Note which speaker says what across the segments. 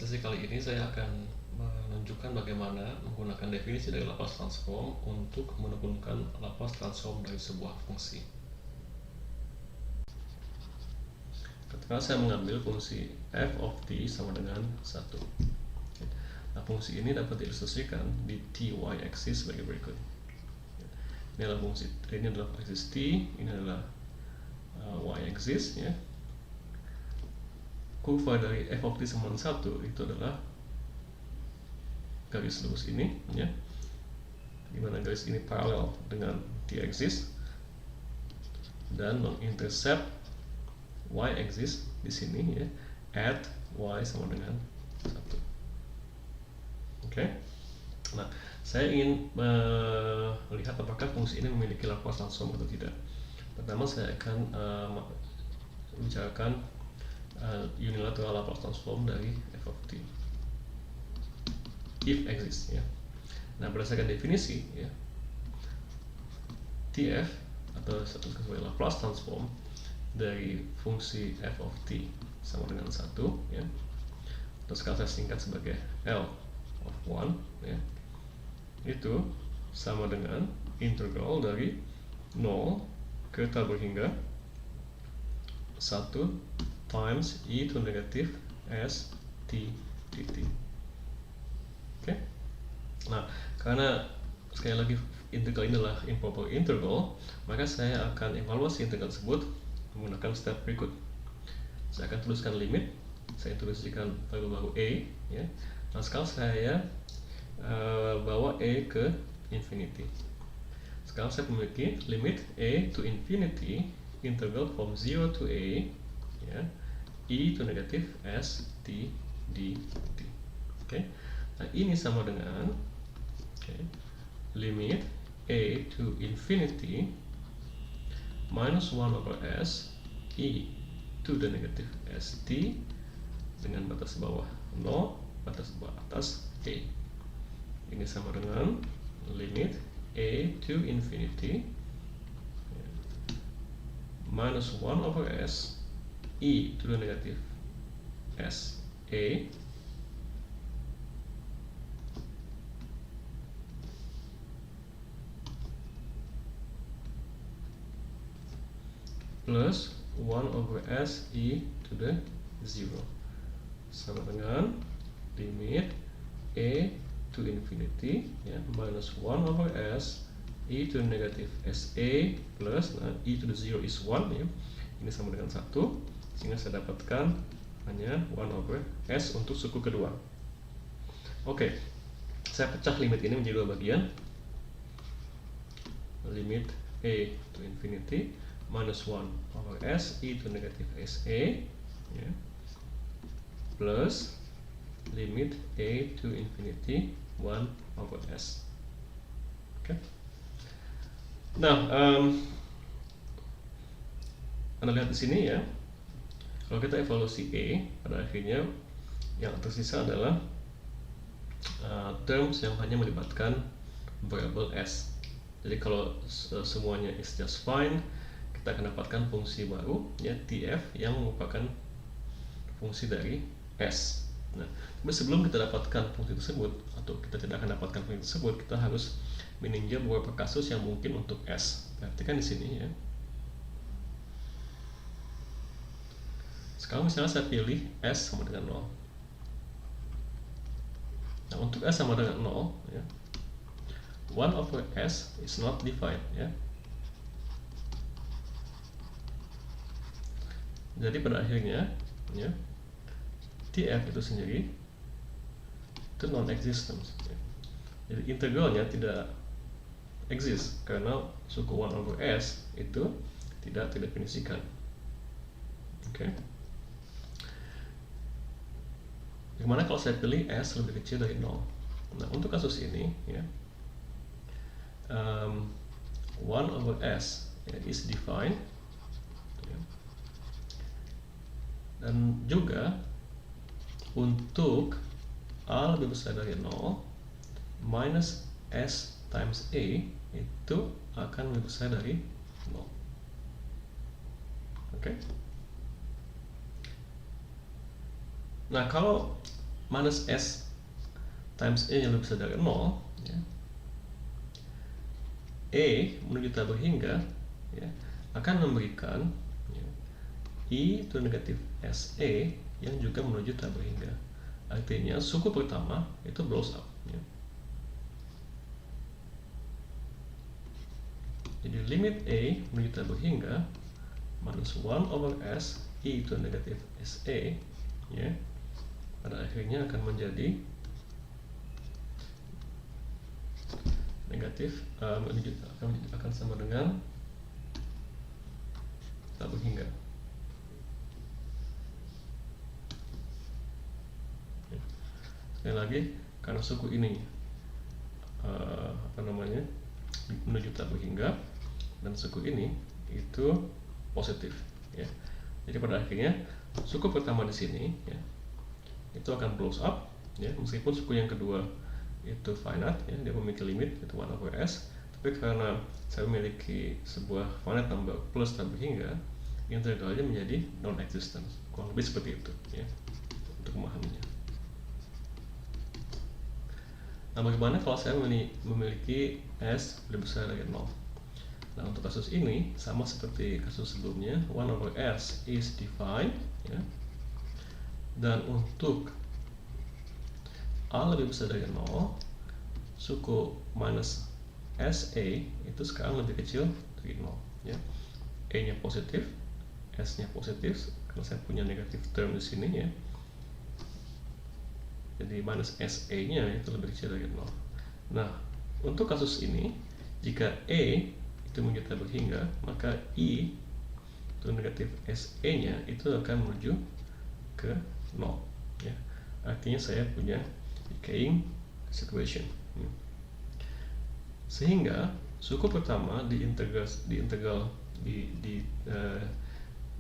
Speaker 1: sesi kali ini saya akan menunjukkan bagaimana menggunakan definisi dari Laplace transform untuk menurunkan Laplace transform dari sebuah fungsi. Ketika saya mengambil fungsi f of t sama dengan 1. Nah, fungsi ini dapat diilustrasikan di ty axis sebagai berikut. Ini adalah fungsi, ini adalah axis t, ini adalah y axis, ya. Kurva dari f of t sama dengan 1 itu adalah garis lurus ini, ya, dimana garis ini paralel dengan t axis dan mengintercept y axis di sini, ya, at y sama dengan 1. Oke. Nah, saya ingin melihat apakah fungsi ini memiliki Laplace transform atau tidak. Pertama, saya akan membicarakan unilateral Laplace transform dari f of t if exists, ya. Nah, berdasarkan definisi, ya, tf atau satu sebagai Laplace transform dari fungsi f of t sama dengan 1, ya, atau sekarang saya singkat sebagai L of 1, ya, itu sama dengan integral dari 0 ke tabur hingga 1 times e to negative s t dt. Oke. Nah, karena sekali lagi integral ini adalah improper integral, maka saya akan evaluasi integral tersebut menggunakan step berikut. Saya akan tuliskan limit, saya tuliskan variabel baru a, ya. Nah, sekarang saya bawa a ke infinity. Sekarang saya memiliki limit a to infinity integral from 0 to a, ya, e to negative s t dt. Oke. Nah, ini sama dengan, limit a to infinity minus 1 over s e to the negative st dengan batas bawah 0, batas bawah atas a. Ini sama dengan limit a to infinity minus 1 over s e to the negative s a plus 1 over s e to the 0 sama dengan limit a to infinity, ya, minus 1 over s e to the negative sa plus, nah, e to the 0 is 1, ya. Ini sama dengan 1, sehingga saya dapatkan hanya 1 over s untuk suku kedua. Oke, saya pecah limit ini menjadi dua bagian. Limit a to infinity minus 1 over s e to negative sa, ya, plus limit a to infinity 1 over s. Oke. Nah, Anda lihat di sini, ya. Kalau kita evaluasi a, pada akhirnya yang tersisa adalah terms yang hanya melibatkan variable s. Jadi kalau semuanya is just fine, kita akan dapatkan fungsi baru, ya, tf yang merupakan fungsi dari s. Nah, tapi sebelum kita dapatkan fungsi tersebut, atau kita tidak akan dapatkan fungsi tersebut, kita harus meninjau beberapa kasus yang mungkin untuk s. Perhatikan di sini, ya. Sekarang misalnya saya pilih s sama dengan 0. Nah, untuk s sama dengan 0, ya, 1 over s is not defined, ya. Jadi pada akhirnya, ya, tf itu sendiri itu non-existent, ya. Jadi integralnya tidak exist karena suku 1 over s itu tidak didefinisikan. Oke. Bagaimana kalau saya pilih s lebih kecil dari 0? Nah, untuk kasus ini, ya, 1 over s, ya, is defined, ya. Dan juga untuk a lebih besar dari 0, minus s times a itu akan lebih besar dari 0. Oke. Nah, kalau minus S times E yang lebih besar dari 0, ya, E menuju tabel hingga, ya, akan memberikan, ya, E to negatif SE yang juga menuju tabel hingga. Artinya suku pertama itu blows up, ya. Jadi limit A menuju tabel hingga minus 1 over S E to negatif SE, ya, pada akhirnya akan menjadi negatif, akan sama dengan tabel hingga. Sekali lagi, karena suku ini menuju tabel hingga dan suku ini itu positif, ya. Jadi pada akhirnya suku pertama di sini, ya, itu akan blows up, ya, meskipun suku yang kedua itu finite, ya, dia memiliki limit itu 1 over S, tapi karena saya memiliki sebuah finite number plus tabel hingga, integralnya menjadi non-existent, kurang lebih seperti itu, ya, untuk memahaminya. Nah, bagaimana kalau saya memiliki S lebih besar dari 0? Nah, untuk kasus ini sama seperti kasus sebelumnya, 1 over S is defined, ya. Dan untuk A lebih besar dari 0, suku minus SA itu sekarang lebih kecil dari 0, ya. E-nya positif, S-nya positif, karena saya punya negatif term di sini, ya. Jadi minus SE-nya itu lebih kecil dari 0. Nah, untuk kasus ini, jika E itu menuju tabel hingga, maka I itu negatif SE-nya itu akan menuju ke 0, ya. Artinya saya punya decaying situation, ya. Sehingga suku pertama di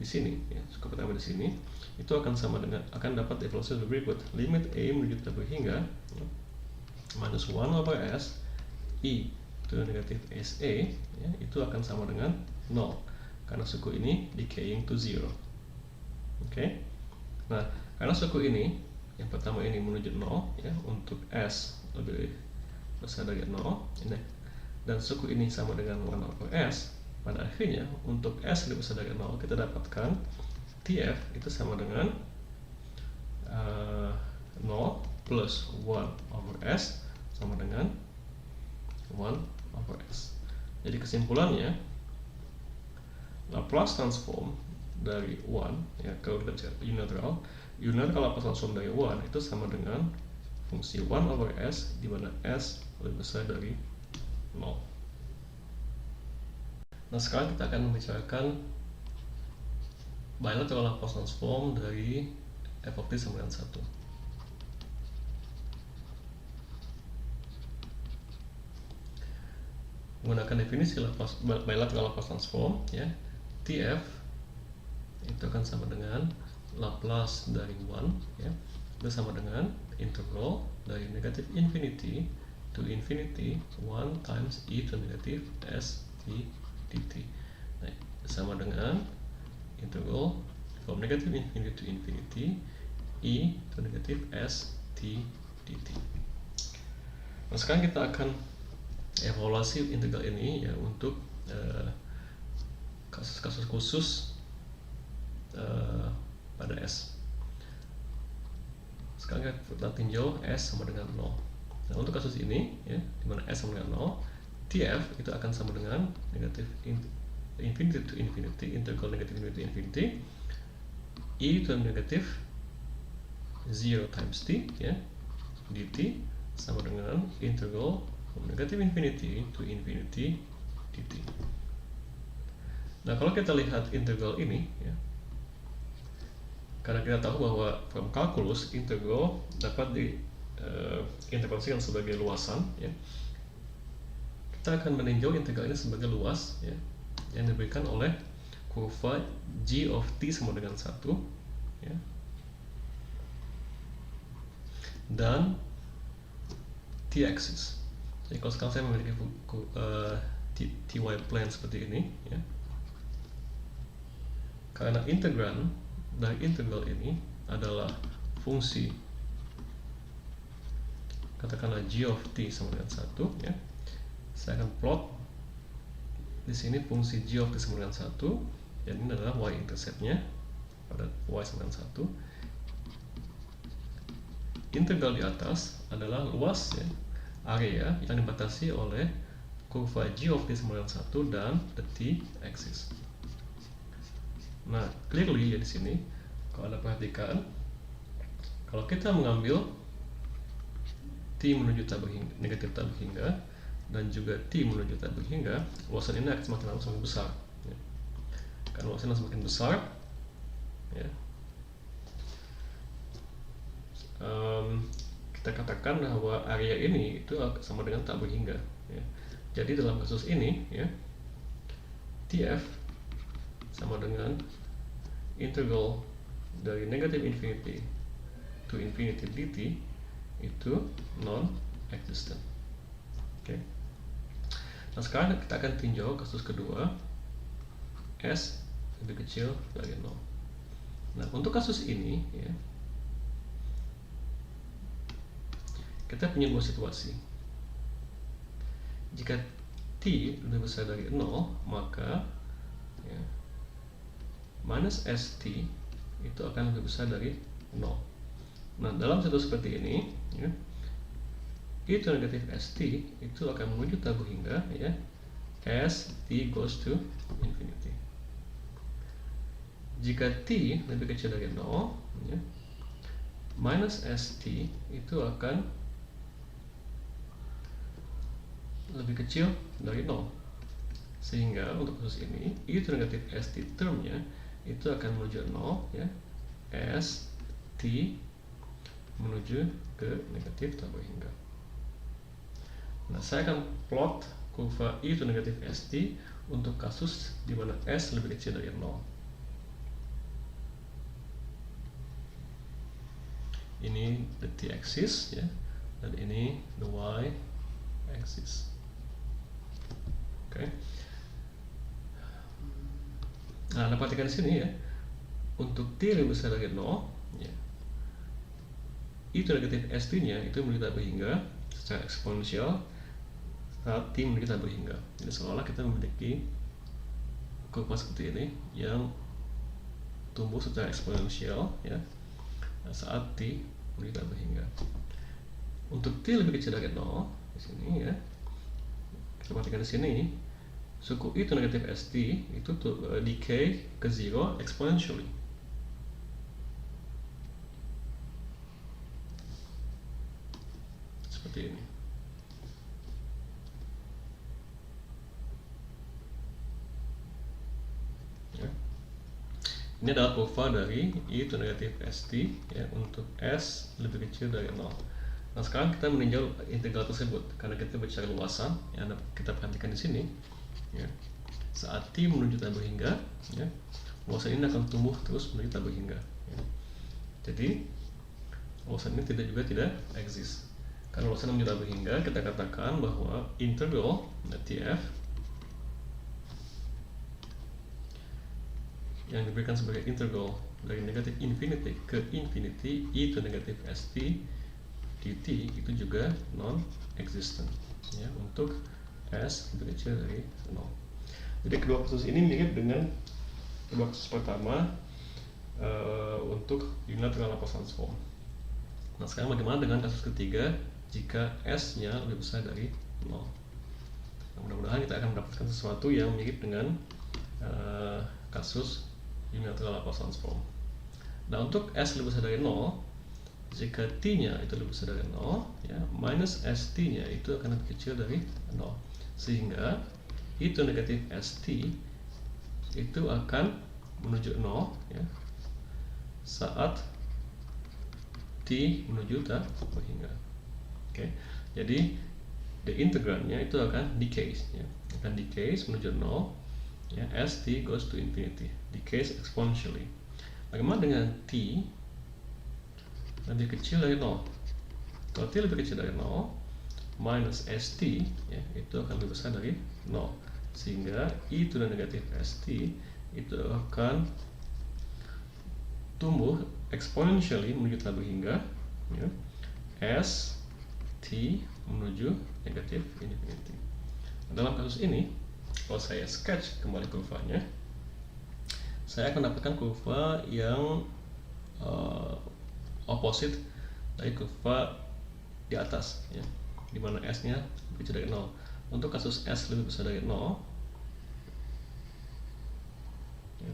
Speaker 1: sini, ya, suku pertama di sini itu akan dapat evaluasi berikut. Limit A menuju tabel hingga, ya, minus 1 over S I to negatif SE, ya, itu akan sama dengan 0 karena suku ini decaying to 0. Oke. Nah, karena suku ini yang pertama ini menuju 0, ya, untuk S lebih besar dari 0 ini, dan suku ini sama dengan 1 over S, pada akhirnya untuk S lebih besar dari 0 kita dapatkan TF itu sama dengan 0 plus 1 over S sama dengan 1 over S. Jadi kesimpulannya, Laplace transform dari 1, ya, kalau kita cari unilateral Laplace transform dari 1 itu sama dengan fungsi 1 over S di mana S lebih besar dari 0. Nah, sekarang kita akan membicarakan bilateral Laplace transform dari f of t sama dengan 1. Menggunakan definisi bilateral Laplace transform, ya, TF itu akan sama dengan Laplace dari 1, ya, itu sama dengan integral dari negatif infinity to infinity 1 times e to negatif s t dt. Nah, sama dengan integral from negative infinity to infinity e to negative s t dt. Nah, sekarang kita akan evaluasi integral ini, ya, untuk kasus-kasus khusus pada S. Sekarang kita tinjau S sama dengan 0. Nah, untuk kasus ini, ya, di mana S sama dengan 0, TF itu akan sama dengan negatif infinity to infinity, integral negatif infinity to infinity, e to negatif 0 times t, ya, dt sama dengan integral from negative infinity to infinity dt. Nah, kalau kita lihat integral ini, ya, karena kita tahu bahwa from kalkulus integral dapat diinterpretasikan sebagai luasan, ya, kita akan meninjau integral ini sebagai luas, ya, yang diberikan oleh kurva g of t sama dengan 1, ya, dan t-axis. Jadi kalau sekarang saya memiliki ty plane seperti ini, ya, karena integran dari integral ini adalah fungsi katakanlah g of t sama dengan 1 ya. Saya akan plot di sini fungsi g of t sama dengan 1, dan ini adalah y-interceptnya pada y sama dengan 1. Integral di atas adalah luas ya, area yang dibatasi oleh kurva g of t sama dengan 1 dan the t-axis. Nah, clearly ya di sini kalau Anda perhatikan, kalau kita mengambil t menuju tabel hingga, negatif tabel hingga, dan juga t menuju tabel hingga, luasan ini akan semakin lama semakin besar ya. Karena luasannya semakin besar ya, kita katakan bahwa area ini itu sama dengan tabel hingga ya. Jadi dalam kasus ini ya, TF sama dengan integral dari negative infinity to infinity dt itu non-existent. Oke. Nah, sekarang kita akan tinjau kasus kedua, S lebih kecil dari 0. Nah, untuk kasus ini ya, kita punya dua situasi. Jika t lebih besar dari 0, maka ya, minus st itu akan lebih besar dari 0. Nah, dalam situasi seperti ini ya, e to negatif st itu akan menuju tabel hingga ya, as t goes to infinity. Jika t lebih kecil dari 0 ya, minus st itu akan lebih kecil dari 0, sehingga untuk kasus ini e to negatif st termnya itu akan menuju 0 ya, as t menuju ke negatif tabel hingga. Nah, saya akan plot kurva e to negatif st untuk kasus di mana s lebih kecil dari 0. Ini the t-axis ya, dan ini the y-axis. Oke. Nah, Anda perhatikan di sini ya, untuk t lebih besar dari 0 ya, e to negatif st-nya itu menuju tabel hingga secara eksponensial saat t menuju tabel hingga. Jadi seolah-olah kita memiliki kurva seperti ini yang tumbuh secara eksponensial ya saat t menuju tabel hingga. Untuk t lebih kecil dari 0 di sini ya, kita perhatikan di sini, suku e to negatif st itu decay ke 0 exponentially. Seperti ini. Ya. Ini adalah kurva dari e to negatif st ya, untuk s lebih kecil dari 0. Nah, sekarang kita meninjau integral tersebut karena kita bicara luasan yang kita perhatikan di sini ya. Saat t menuju tabel hingga ya, luasan ini akan tumbuh terus menuju tabel hingga ya. Jadi luasan ini tidak eksis. Karena luasan menuju tabel hingga, kita katakan bahwa integral tf yang diberikan sebagai integral dari negatif infinity ke infinity e to negatif st dt itu juga non-existent ya, untuk s lebih kecil dari 0. Jadi kedua kasus ini mirip dengan kedua kasus pertama untuk unilateral Laplace transform. Nah, sekarang bagaimana dengan kasus ketiga jika s-nya lebih besar dari 0? Nah, mudah-mudahan kita akan mendapatkan sesuatu yang mirip dengan kasus unilateral Laplace transform. Nah, untuk s lebih besar dari 0, jika t-nya itu lebih besar dari 0 ya, minus st-nya itu akan lebih kecil dari 0, sehingga e to negatif st itu akan menuju 0 ya, saat t menuju tabel hingga. Oke. Jadi the integrandnya itu akan decays ya, akan decays menuju 0 ya, as t goes to infinity, decays exponentially. Bagaimana dengan t lebih kecil dari 0? Kalau t lebih kecil dari 0, minus st ya, itu akan lebih besar dari 0, sehingga e to the negative st itu akan tumbuh exponentially menuju tabel hingga ya, as t menuju negatif infinity. Dalam kasus ini, kalau saya sketch kembali kurvanya, saya akan dapatkan kurva yang opposite dari kurva di atas, ya, dimana s-nya lebih kecil dari 0. Untuk kasus s lebih besar dari 0, ya,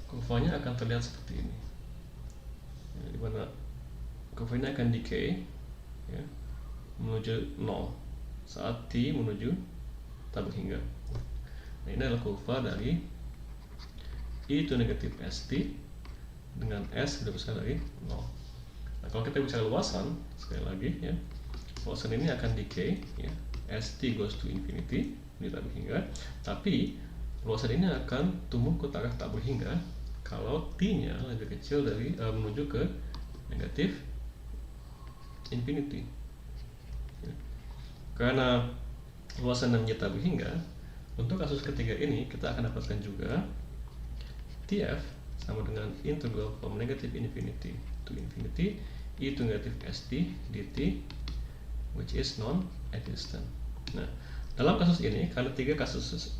Speaker 1: kurvanya akan terlihat seperti ini, ya, dimana kurva ini akan decay, ya, menuju 0 saat t menuju tak berhingga. Nah, ini adalah kurva dari e to negatif st dengan s lebih besar dari 0. Nah, kalau kita bicara luasan, sekali lagi, ya, luasan ini akan decay, ya, st goes to infinity, ini tak berhingga, tapi luasan ini akan tumbuh ke arah tak berhingga kalau t-nya lebih kecil dari menuju ke negatif infinity, ya. Karena luasan menjadi tak berhingga, untuk kasus ketiga ini kita akan dapatkan juga tf sama dengan integral from negative infinity to infinity e to negative st dt, which is non-existent. Nah, dalam kasus ini, karena tiga kasus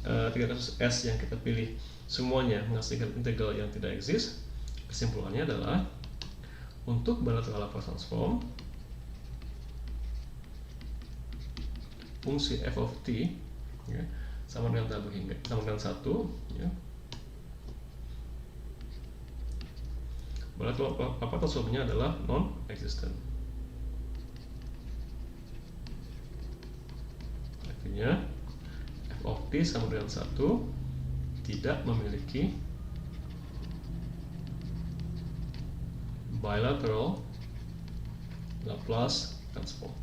Speaker 1: s yang kita pilih semuanya menghasilkan integral yang tidak eksis, kesimpulannya adalah untuk bilateral Laplace transform fungsi f of t, ya, sama dengan tak berhingga, sama dengan 1, ya, bilateral Laplace transformnya adalah non-existent. Artinya f of t sama dengan 1 tidak memiliki bilateral Laplace transform.